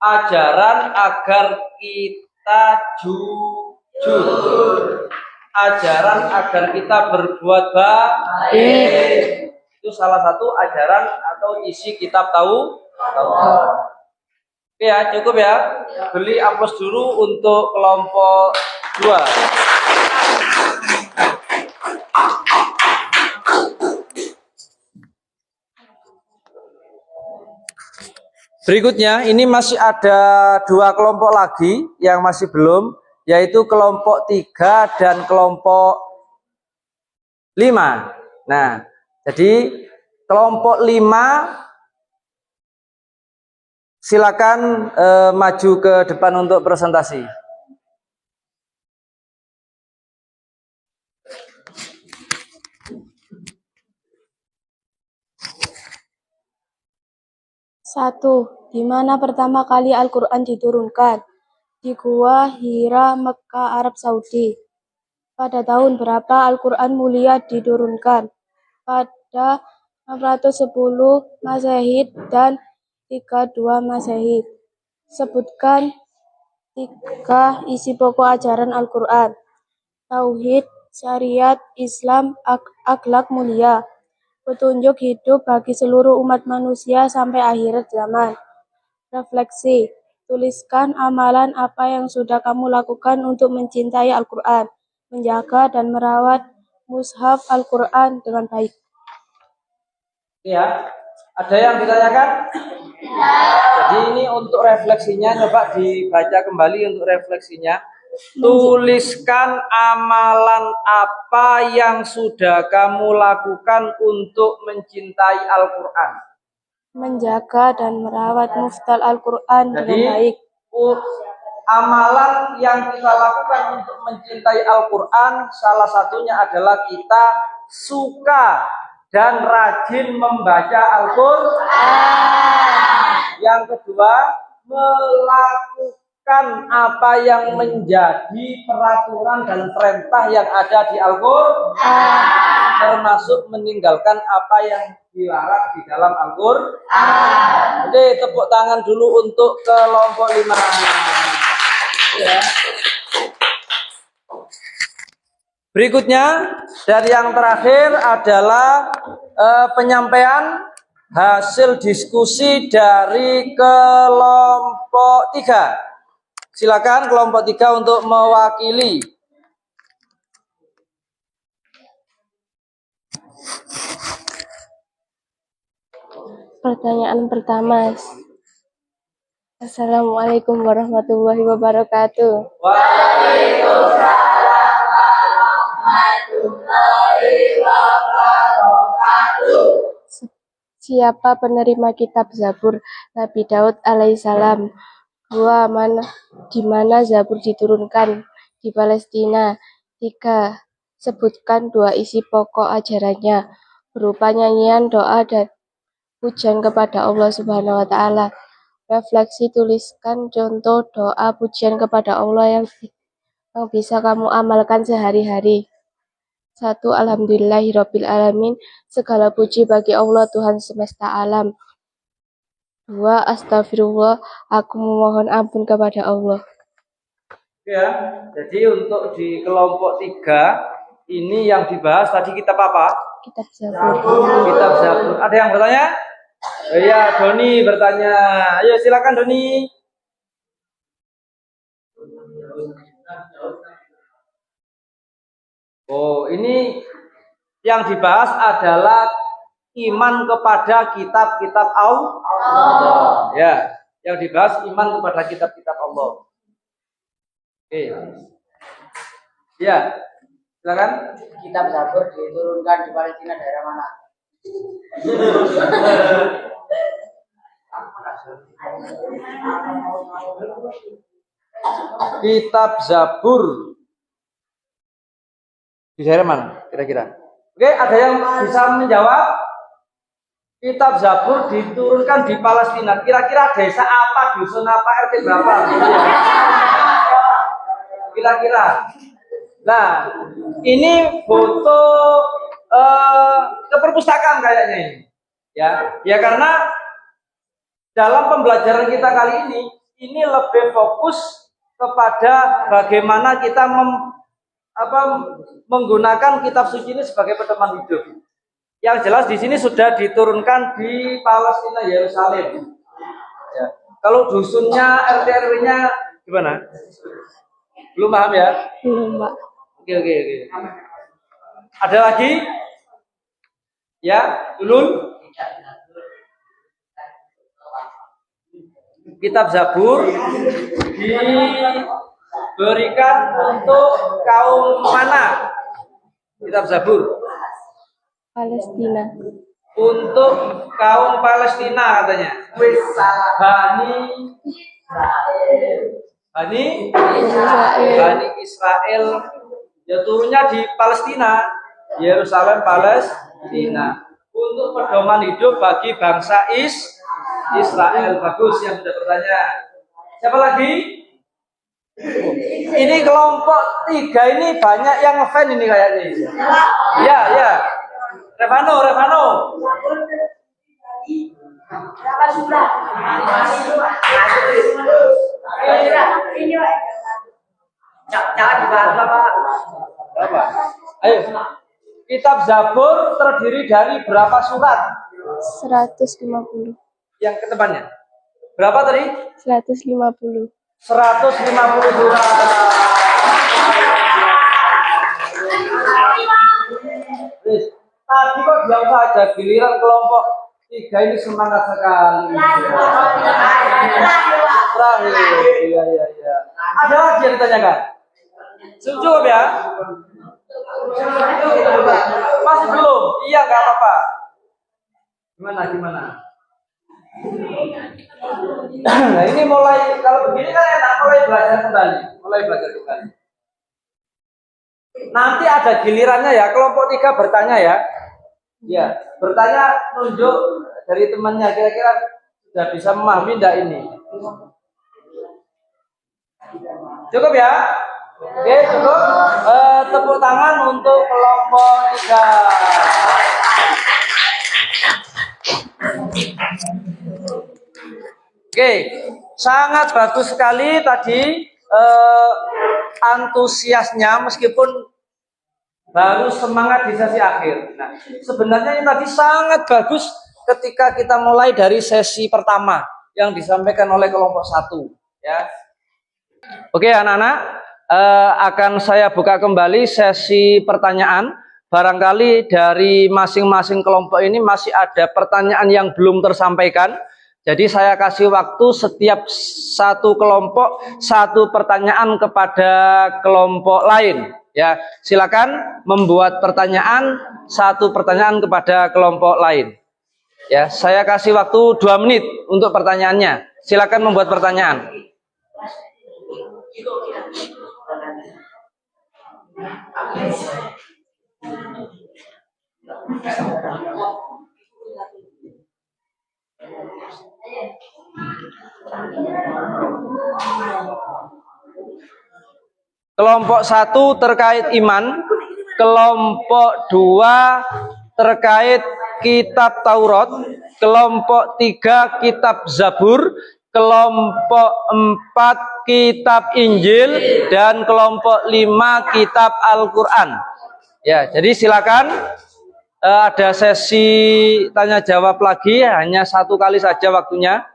Ajaran agar kita jujur. Ajaran agar kita berbuat baik. Itu salah satu ajaran atau isi kitab Taurat. Oke ya, cukup ya. Beli aplaus dulu untuk kelompok 2. Berikutnya, ini masih ada 2 kelompok lagi yang masih belum, yaitu kelompok 3 dan kelompok 5. Nah, jadi kelompok 5 silakan maju ke depan untuk presentasi. Satu, di mana pertama kali Al-Quran diturunkan? Di Gua Hira, Mekah, Arab Saudi. Pada tahun berapa Al-Quran mulia diturunkan? Pada 610 Masehi dan 32 Masehi. Sebutkan 3 isi pokok ajaran Al-Quran. Tauhid, syariat, Islam, akhlak mulia. Petunjuk hidup bagi seluruh umat manusia sampai akhirat zaman. Refleksi. Tuliskan amalan apa yang sudah kamu lakukan untuk mencintai Al-Quran, menjaga dan merawat mushaf Al-Quran dengan baik. Ya, ada yang ditanyakan? Jadi ini untuk refleksinya, coba dibaca kembali untuk refleksinya. Tuliskan amalan apa yang sudah kamu lakukan untuk mencintai Al-Quran. Menjaga dan merawat mushaf Al-Quran dengan baik. Amalan yang kita lakukan untuk mencintai Al-Quran, salah satunya adalah kita suka dan rajin membaca Al-Quran. Yang kedua, melakukan apa yang menjadi peraturan dan perintah yang ada di Al-Quran, termasuk meninggalkan apa yang dilarang di dalam Al-Quran. Oke, tepuk tangan dulu untuk kelompok 5. Ya. Berikutnya, dari yang terakhir adalah penyampaian hasil diskusi dari kelompok 3. Silakan kelompok 3 untuk mewakili. Pertanyaan pertama. Assalamualaikum warahmatullahi wabarakatuh. Waalaikumsalam warahmatullahi wabarakatuh. Siapa penerima kitab Zabur? Nabi Daud alaihissalam. 2. Di mana Zabur diturunkan? Di Palestina. 3. Sebutkan 2 isi pokok ajarannya, berupa nyanyian, doa, dan pujian kepada Allah Subhanahu wa Ta'ala. Refleksi, tuliskan contoh doa pujian kepada Allah yang bisa kamu amalkan sehari-hari. 1. Alhamdulillahirabbil alamin, segala puji bagi Allah Tuhan semesta alam. 2. Astagfirullah, aku memohon ampun kepada Allah. Ya, jadi untuk di kelompok 3 ini yang dibahas tadi kitab apa? Kitab Zabur. Kitab Zabur. Ada yang bertanya? Iya, Doni bertanya. Ayo silakan Doni. Oh, ini yang dibahas adalah iman kepada kitab-kitab Allah. Ya, yang dibahas iman kepada kitab-kitab Allah. Oke. Ya, silakan. Kitab Zabur diturunkan di Palestina daerah mana? Kitab Zabur di daerah mana kira-kira? Oke, ada yang bisa menjawab? Kitab Zabur diturunkan di Palestina. Kira-kira desa apa, dusun apa, RT berapa? Kira-kira. Nah, ini foto ke perpustakaan kayaknya ini. Ya karena dalam pembelajaran kita kali ini lebih fokus kepada bagaimana kita menggunakan kitab suci ini sebagai pedoman hidup. Yang jelas di sini sudah diturunkan di Palestina, Yerusalem. Ya. Kalau dusunnya, RT RW-nya gimana? Belum paham ya? Belum, Pak. Oke. Ada lagi? Ya, Ulul. Kitab Zabur diberikan untuk kaum mana? Kitab Zabur Palestina. untuk kaum Palestina katanya. Bani Israel. Ya, turunnya di Palestina, Yerusalem, Palestina. Untuk pedoman hidup bagi bangsa Israel. Bagus yang sudah bertanya. Siapa lagi? Ini kelompok 3 ini banyak yang ngefan ini kayaknya. Ya. Revano. Jangan dibahas Pak. Berapa? Ayo. Kitab Zabur terdiri dari berapa surat? 150. Yang kedepannya. Berapa tadi? 150. 150 surat. Tadi kok diam saja, giliran kelompok 3 ini semangat sekali. Terakhir. Iya. Ada lagi yang ditanyakan? Cukup ya? Masih belum? Iya, nggak apa-apa. Gimana? Nah, ini mulai, kalau begini kan enak, mulai belajar kembali. Nanti ada gilirannya ya, kelompok 3 bertanya ya. Ya, bertanya nunjuk dari temannya, kira-kira sudah bisa memahami enggak ini? Cukup ya? Oke, cukup. Tepuk tangan untuk kelompok 3. Oke, sangat bagus sekali tadi antusiasnya, meskipun baru semangat di sesi akhir. Nah, sebenarnya ini tadi sangat bagus ketika kita mulai dari sesi pertama yang disampaikan oleh kelompok 1. Ya. Oke, anak-anak, akan saya buka kembali sesi pertanyaan. Barangkali dari masing-masing kelompok ini masih ada pertanyaan yang belum tersampaikan. Jadi saya kasih waktu setiap satu kelompok 1 pertanyaan kepada kelompok lain. Ya, silakan membuat pertanyaan, 1 pertanyaan kepada kelompok lain. Ya, saya kasih waktu 2 menit untuk pertanyaannya. Silakan membuat pertanyaan. Kelompok 1 terkait iman, kelompok 2 terkait kitab Taurat, kelompok 3 kitab Zabur, kelompok 4 kitab Injil, dan kelompok 5 kitab Al-Quran. Ya, jadi silakan, ada sesi tanya jawab lagi, hanya 1 kali saja waktunya.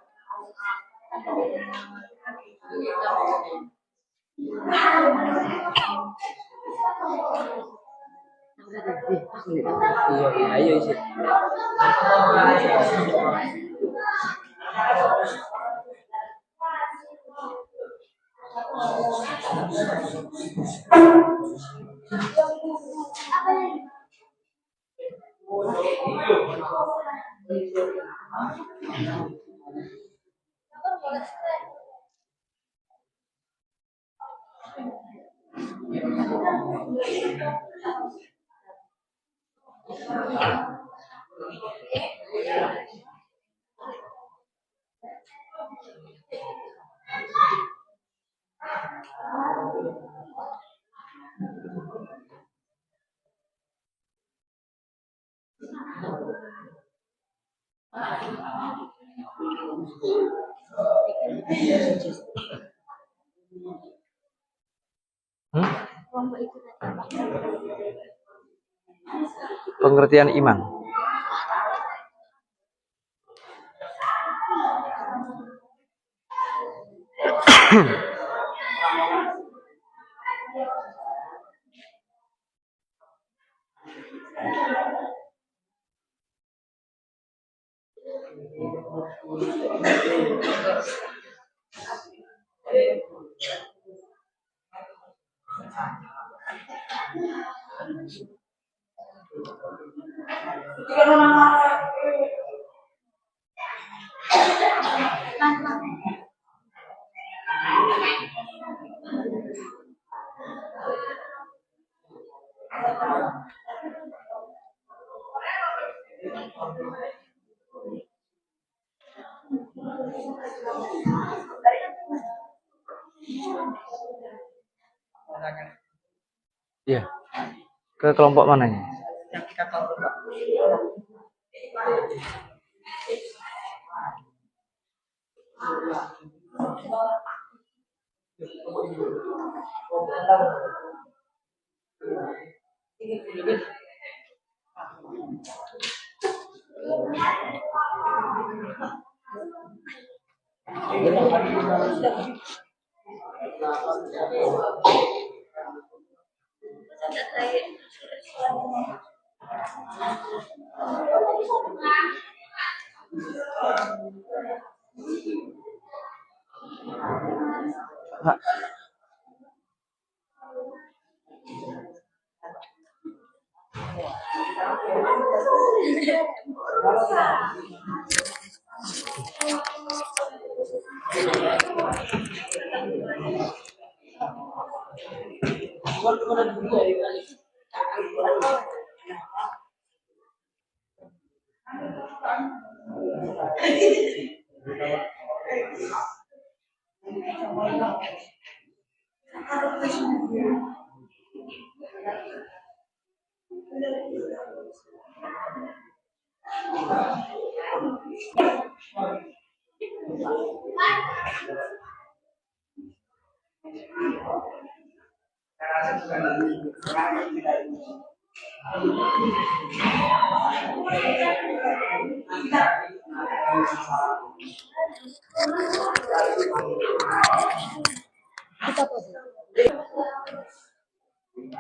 Pengertian iman. Iya. Ke kelompok mananya? Pak.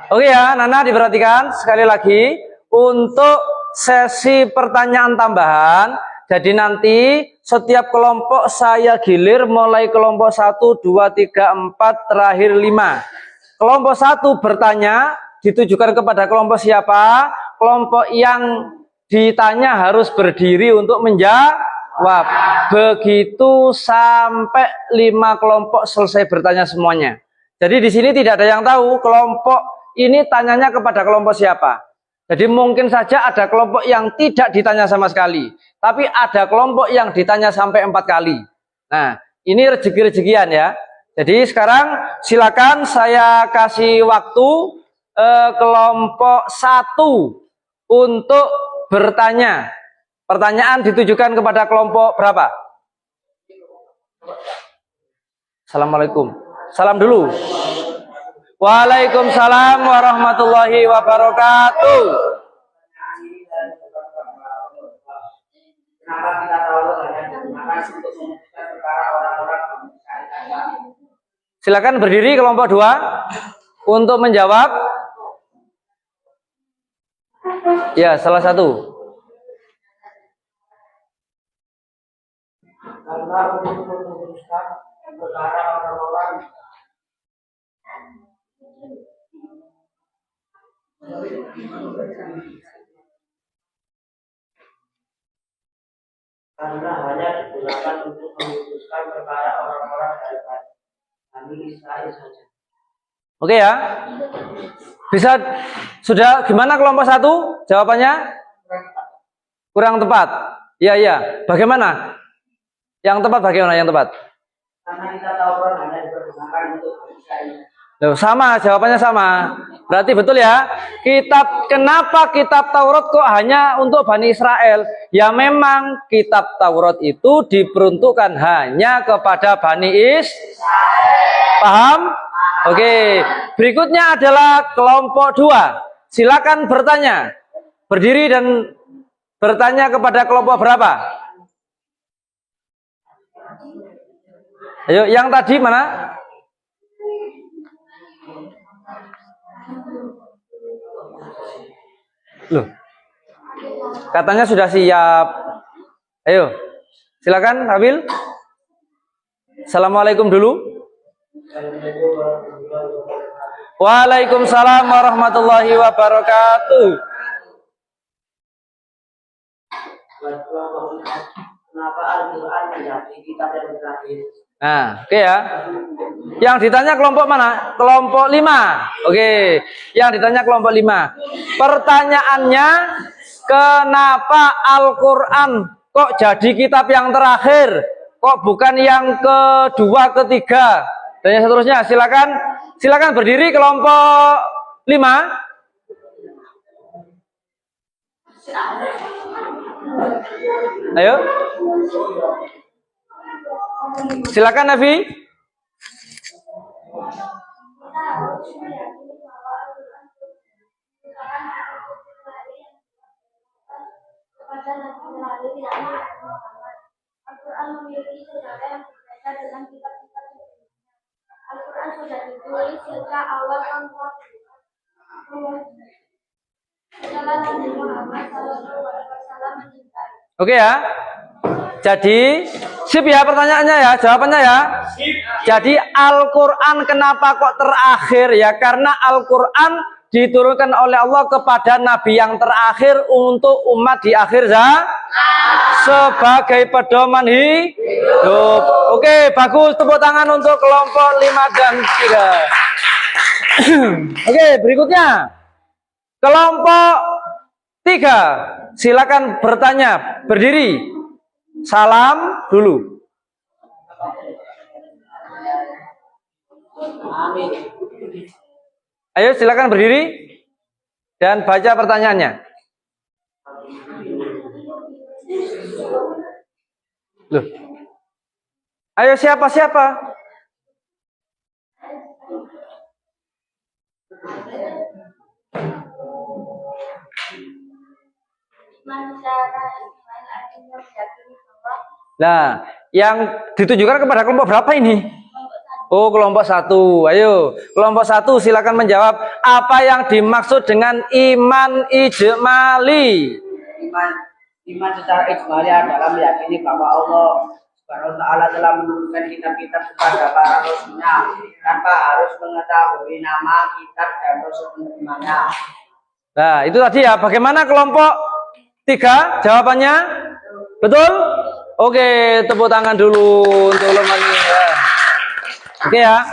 Oke ya, Nana diperhatikan sekali lagi untuk sesi pertanyaan tambahan. Jadi nanti setiap kelompok saya gilir mulai kelompok 1, 2, 3, 4, terakhir 5. Kelompok 1 bertanya ditujukan kepada kelompok siapa? Kelompok yang ditanya harus berdiri untuk menjawab. Begitu sampai 5 kelompok selesai bertanya semuanya. Jadi di sini tidak ada yang tahu kelompok ini tanyanya kepada kelompok siapa. Jadi mungkin saja ada kelompok yang tidak ditanya sama sekali, tapi ada kelompok yang ditanya sampai 4 kali. Nah, ini rezeki-rezekian ya. Jadi sekarang silakan saya kasih waktu kelompok 1 untuk bertanya. Pertanyaan ditujukan kepada kelompok berapa? Assalamualaikum. Salam dulu. Waalaikumsalam warahmatullahi wabarakatuh. Kenapa kita tahu hanya digunakan untuk membuktikan perkara orang-orang mencari. Silakan berdiri kelompok 2 untuk menjawab. Ya, salah satu. Karena untuk memutuskan perkara orang-orang karena hanya digunakan untuk memutuskan perkara orang-orang dari Bani Israel saja. Oke ya. Bisa sudah gimana kelompok 1? Jawabannya kurang tepat. Iya, iya. Bagaimana? Yang tepat bagaimana yang tepat? Karena kita tahu orang hanya digunakan untuk Bani Israel. Loh, sama, jawabannya sama. Berarti betul ya. Kenapa kitab Taurat kok hanya untuk Bani Israel? Ya memang kitab Taurat itu diperuntukkan hanya kepada Bani Israel. Paham? Oke. Berikutnya adalah kelompok 2. Silakan bertanya. Berdiri dan bertanya kepada kelompok berapa? Ayo, yang tadi mana? Loh, katanya sudah siap. Ayo, silakan Habil. Assalamualaikum dulu. Waalaikumsalam warahmatullahi wabarakatuh. Kenapa Al-Quran menjadi kitab yang terakhir? Nah, oke ya. Yang ditanya kelompok mana? Kelompok 5. Oke. Yang ditanya kelompok 5. Pertanyaannya, kenapa Al-Quran kok jadi kitab yang terakhir? Kok bukan yang kedua, ketiga, dan yang seterusnya? Silakan berdiri kelompok 5. Ayo. Silakan Nafi. Al-Quran memiliki sejarah yang berbeda dengan kitab-kitab sebelumnya. Al-Quran sudah ditulis sejak awal tahun 2000. Setelah Nabi Muhammad SAW meninggal. Oke ya. Jadi, sip ya pertanyaannya ya, jawabannya ya. Jadi Al-Quran kenapa kok terakhir ya? Karena Al-Quran diturunkan oleh Allah kepada Nabi yang terakhir untuk umat di akhir zaman sebagai pedoman hidup. Oke, bagus, tepuk tangan untuk kelompok 5 dan 3. Oke, berikutnya kelompok 3. Silakan bertanya, berdiri. Salam dulu. Amin. Ayo silakan berdiri dan baca pertanyaannya. Loh. Ayo siapa? Nah, yang ditujukan kepada kelompok berapa ini? Oh, kelompok 1. Ayo, kelompok 1 silakan menjawab apa yang dimaksud dengan iman ijmali. Iman secara ijmali adalah meyakini bahwa Allah Subhanahu wa Ta'ala telah menurunkan kitab-kitab kepada para rasulnya tanpa harus mengetahui nama kitab dan rasul penerimanya. Nah, itu tadi ya. Bagaimana kelompok 3? Jawabannya betul? Oke, tepuk tangan dulu untuk Lomani ya. Oke ya.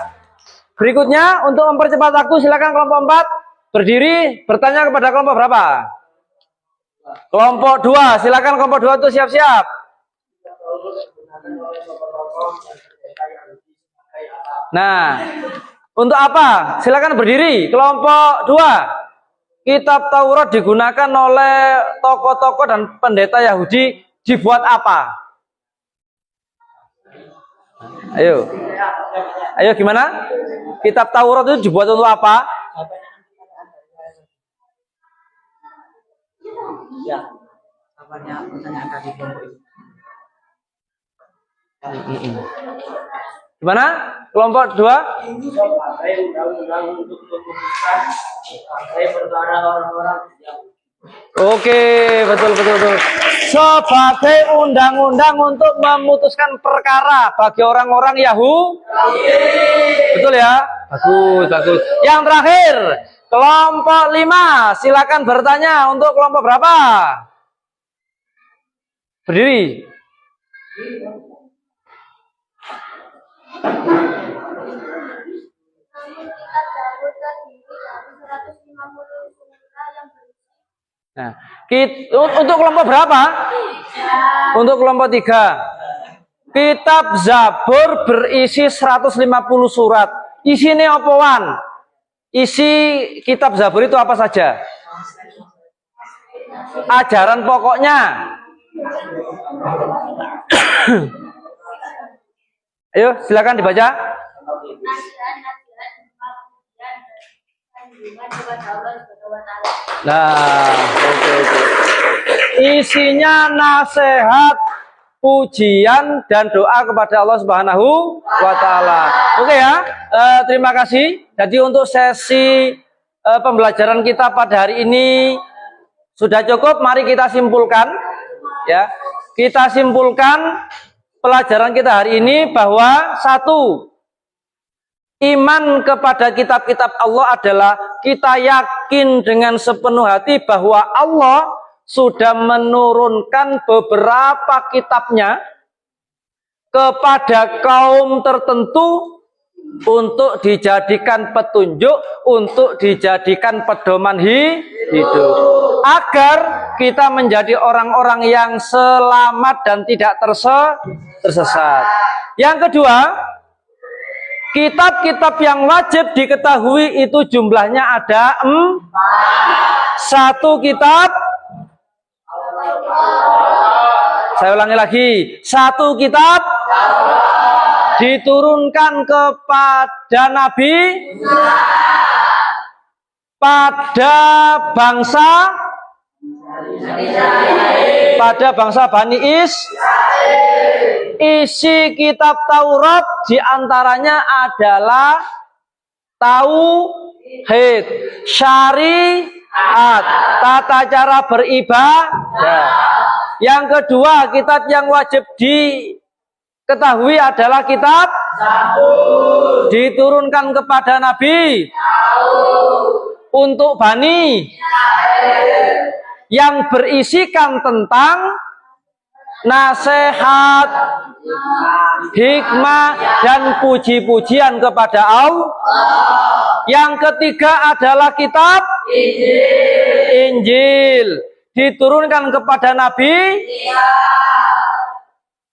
Berikutnya untuk mempercepat waktu silakan kelompok 4 berdiri bertanya kepada kelompok berapa? Kelompok 2. Silakan kelompok 2 itu siap-siap. Nah, untuk apa? Silakan berdiri kelompok 2. Kitab Taurat digunakan oleh tokoh-tokoh dan pendeta Yahudi dibuat apa? Ayo. Ayo gimana? Kitab Taurat itu dibuat untuk apa? Ya, apanya pertanyaan tadi kelompok itu? Gimana? Kelompok 2? Sebagai undang-undang untuk memutuskan sebagai perkara orang-orang yang Oke, betul. Sebagai undang-undang untuk memutuskan perkara bagi orang-orang Yahudi. Betul ya? Bagus. Yang terakhir, kelompok 5. Silakan bertanya untuk kelompok berapa? Berdiri. Nah, untuk kelompok berapa? Untuk kelompok 3. Kitab Zabur berisi 150 surat. Isinya apaan? Isi kitab Zabur itu apa saja? Ajaran pokoknya. Ayo, silakan dibaca. Nah, oke. Isinya nasihat, pujian dan doa kepada Allah Subhanahu wa taala. Oke ya. Terima kasih. Jadi untuk sesi pembelajaran kita pada hari ini sudah cukup. Mari kita simpulkan ya. Kita simpulkan pelajaran kita hari ini bahwa 1, iman kepada kitab-kitab Allah adalah kita yakin dengan sepenuh hati bahwa Allah sudah menurunkan beberapa kitabnya kepada kaum tertentu untuk dijadikan petunjuk, untuk dijadikan pedoman hidup. Agar kita menjadi orang-orang yang selamat dan tidak tersesat. Yang kedua, kitab-kitab yang wajib diketahui itu jumlahnya ada 4. 1 kitab. Saya ulangi lagi. 1 kitab diturunkan kepada Nabi pada bangsa Bani Israil. Isi kitab Taurat diantaranya adalah tauhid, syariat, tata cara beribadah. Yang kedua, kitab yang wajib diketahui adalah kitab Zabur, diturunkan kepada Nabi untuk Bani yang berisikan tentang nasihat, hikmah dan puji-pujian kepada Allah. Yang ketiga adalah kitab Injil, diturunkan kepada Nabi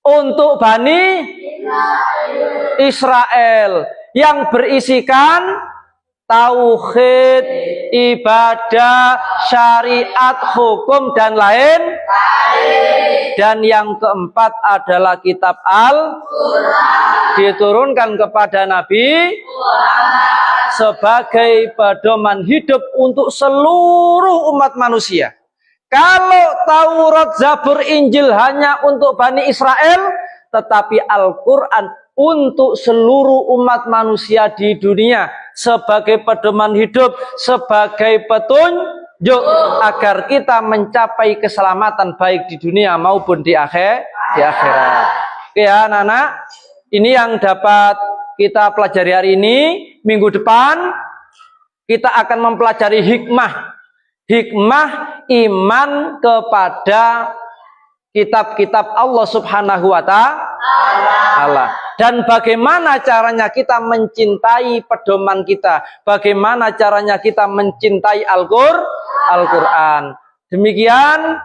untuk Bani Israel yang berisikan tauhid, ibadah, syariat, hukum dan lain. Dan yang keempat adalah kitab Al-Quran, diturunkan kepada Nabi sebagai pedoman hidup untuk seluruh umat manusia. Kalau Taurat, Zabur, Injil hanya untuk Bani Israel, tetapi Al-Quran untuk seluruh umat manusia di dunia sebagai pedoman hidup, sebagai petunjuk agar kita mencapai keselamatan baik di dunia maupun di akhirat. Oke ya anak-anak, ini yang dapat kita pelajari hari ini. Minggu depan kita akan mempelajari hikmah iman kepada kitab-kitab Allah Subhanahu wa taala. Dan bagaimana caranya kita mencintai pedoman kita, bagaimana caranya kita mencintai Al-Quran. Demikian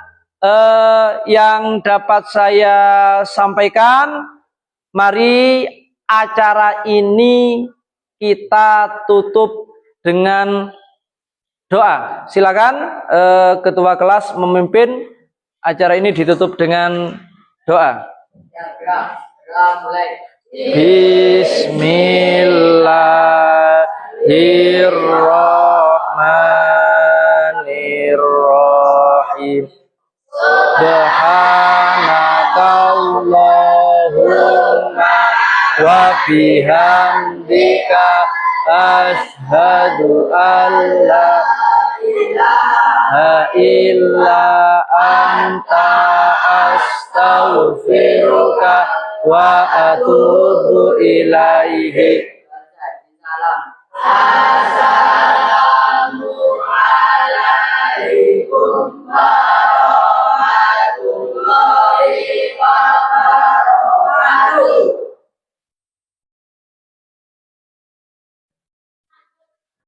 yang dapat saya sampaikan. Mari acara ini kita tutup dengan doa. Silakan ketua kelas memimpin acara ini, ditutup dengan doa. Bismillahirrahmanirrahim. Subhanakallahumma wa bihamdika asyhadu an la ilaha illa anta astaghfiruka wa atubu ilaihi. Salam.